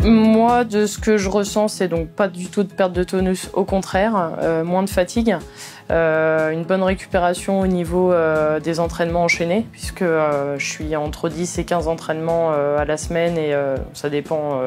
Moi, de ce que je ressens, c'est donc pas du tout de perte de tonus, au contraire, moins de fatigue, une bonne récupération au niveau des entraînements enchaînés, puisque je suis entre 10 et 15 entraînements à la semaine et ça dépend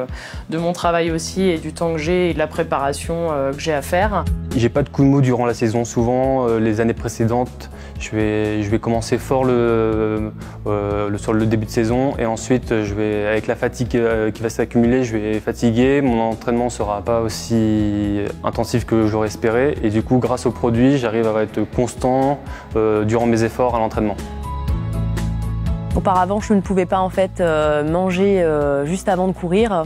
de mon travail aussi et du temps que j'ai et de la préparation que j'ai à faire. J'ai pas de coup de mou durant la saison. Souvent, les années précédentes, je vais commencer fort sur le début de saison et ensuite, avec la fatigue qui va s'accumuler, je vais fatiguer. Mon entraînement ne sera pas aussi intensif que j'aurais espéré et du coup, grâce aux produits, j'arrive à être constant durant mes efforts à l'entraînement. Auparavant, je ne pouvais pas en fait manger juste avant de courir.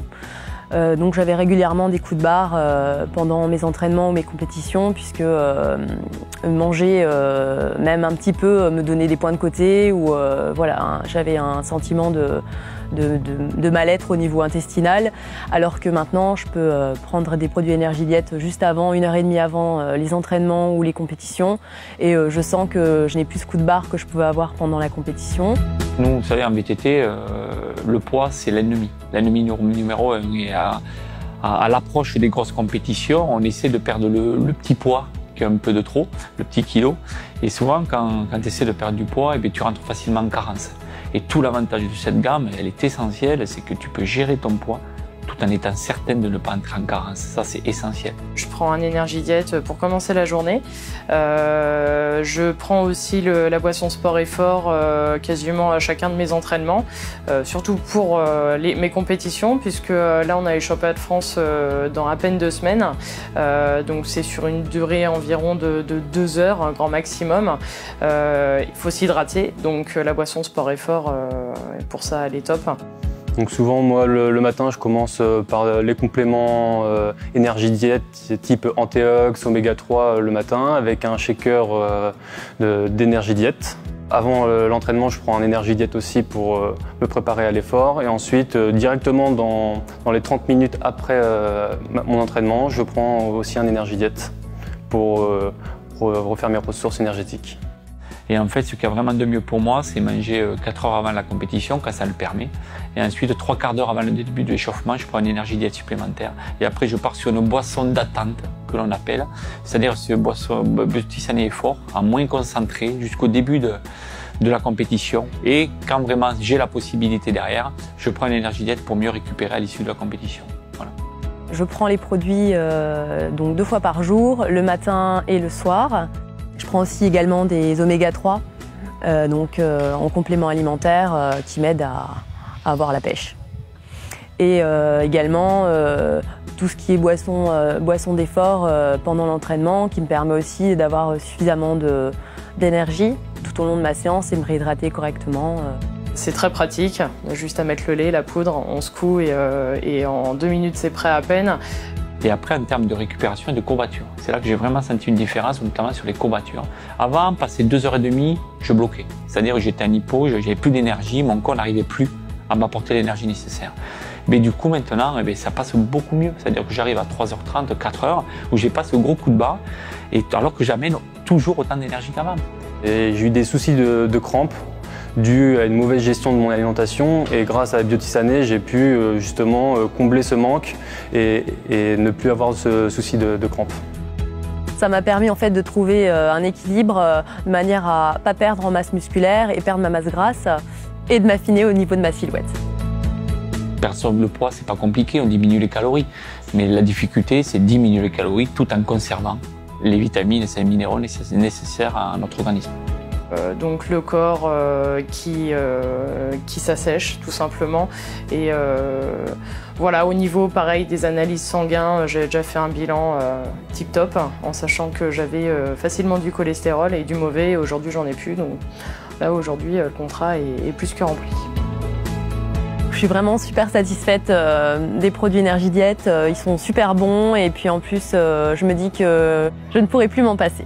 Donc j'avais régulièrement des coups de barre pendant mes entraînements ou mes compétitions puisque manger même un petit peu me donnait des points de côté ou voilà, j'avais un sentiment de mal-être au niveau intestinal alors que maintenant je peux prendre des produits énergie diète juste avant, 1h30 avant les entraînements ou les compétitions et je sens que je n'ai plus ce coup de barre que je pouvais avoir pendant la compétition. Nous, vous savez, en VTT, le poids, c'est l'ennemi. L'ennemi numéro 1. Et à l'approche des grosses compétitions, on essaie de perdre le petit poids, qui est un peu de trop, le petit kilo. Et souvent, quand tu essaies de perdre du poids, eh bien, tu rentres facilement en carence. Et tout l'avantage de cette gamme, elle est essentielle, c'est que tu peux gérer ton poids tout en étant certaine de ne pas entrer en carence. Ça, c'est essentiel. Je prends un énergie diète pour commencer la journée. Je prends aussi la boisson sport et fort quasiment à chacun de mes entraînements, surtout pour mes compétitions, puisque là, on a les championnats de France dans à peine 2 semaines. Donc, c'est sur une durée environ de 2 heures, un grand maximum. Il faut s'hydrater, donc la boisson sport et fort, pour ça, elle est top. Donc souvent, moi, le matin, je commence par les compléments énergie diète type Antéox, Oméga 3 le matin, avec un shaker d'énergie diète. Avant l'entraînement, je prends un énergie diète aussi pour me préparer à l'effort. Et ensuite, directement dans les 30 minutes après mon entraînement, je prends aussi un énergie diète pour refaire mes ressources énergétiques. Et en fait, ce qu'il y a vraiment de mieux pour moi, c'est manger 4 heures avant la compétition, quand ça le permet. Et ensuite, 3/4 d'heure avant le début de l'échauffement, je prends une énergie diète supplémentaire. Et après, je pars sur une boisson d'attente, que l'on appelle. C'est-à-dire ce boisson petit sané et fort, en moins concentré, jusqu'au début de la compétition. Et quand vraiment j'ai la possibilité derrière, je prends une énergie diète pour mieux récupérer à l'issue de la compétition. Voilà. Je prends les produits donc 2 fois par jour, le matin et le soir. Je prends aussi également des oméga 3, en complément alimentaire qui m'aident à avoir la pêche. Et également tout ce qui est boisson d'effort pendant l'entraînement qui me permet aussi d'avoir suffisamment d'énergie tout au long de ma séance et me réhydrater correctement. C'est très pratique, juste à mettre le lait, la poudre, on secoue et en 2 minutes c'est prêt à peine. Et après, en termes de récupération et de courbature, c'est là que j'ai vraiment senti une différence, notamment sur les courbatures. Avant, passer 2h30, je bloquais. C'est-à-dire que j'étais en hypo, j'avais plus d'énergie, mon corps n'arrivait plus à m'apporter l'énergie nécessaire. Mais du coup, maintenant, ça passe beaucoup mieux. C'est-à-dire que j'arrive à 3h30, 4h, où j'ai pas ce gros coup de barre, alors que j'amène toujours autant d'énergie qu'avant. J'ai eu des soucis de crampes dû à une mauvaise gestion de mon alimentation et grâce à la Biotisané, j'ai pu justement combler ce manque et ne plus avoir ce souci de crampes. Ça m'a permis en fait de trouver un équilibre de manière à pas perdre en masse musculaire et perdre ma masse grasse et de m'affiner au niveau de ma silhouette. Perdre le poids, c'est pas compliqué, on diminue les calories. Mais la difficulté, c'est diminuer les calories tout en conservant les vitamines et les minéraux nécessaires à notre organisme. Donc le corps qui s'assèche tout simplement et voilà, au niveau pareil des analyses sanguines, j'ai déjà fait un bilan tip top en sachant que j'avais facilement du cholestérol et du mauvais et aujourd'hui j'en ai plus, donc là aujourd'hui le contrat est plus que rempli. Je suis vraiment super satisfaite des produits énergie diète, ils sont super bons et puis en plus je me dis que je ne pourrai plus m'en passer.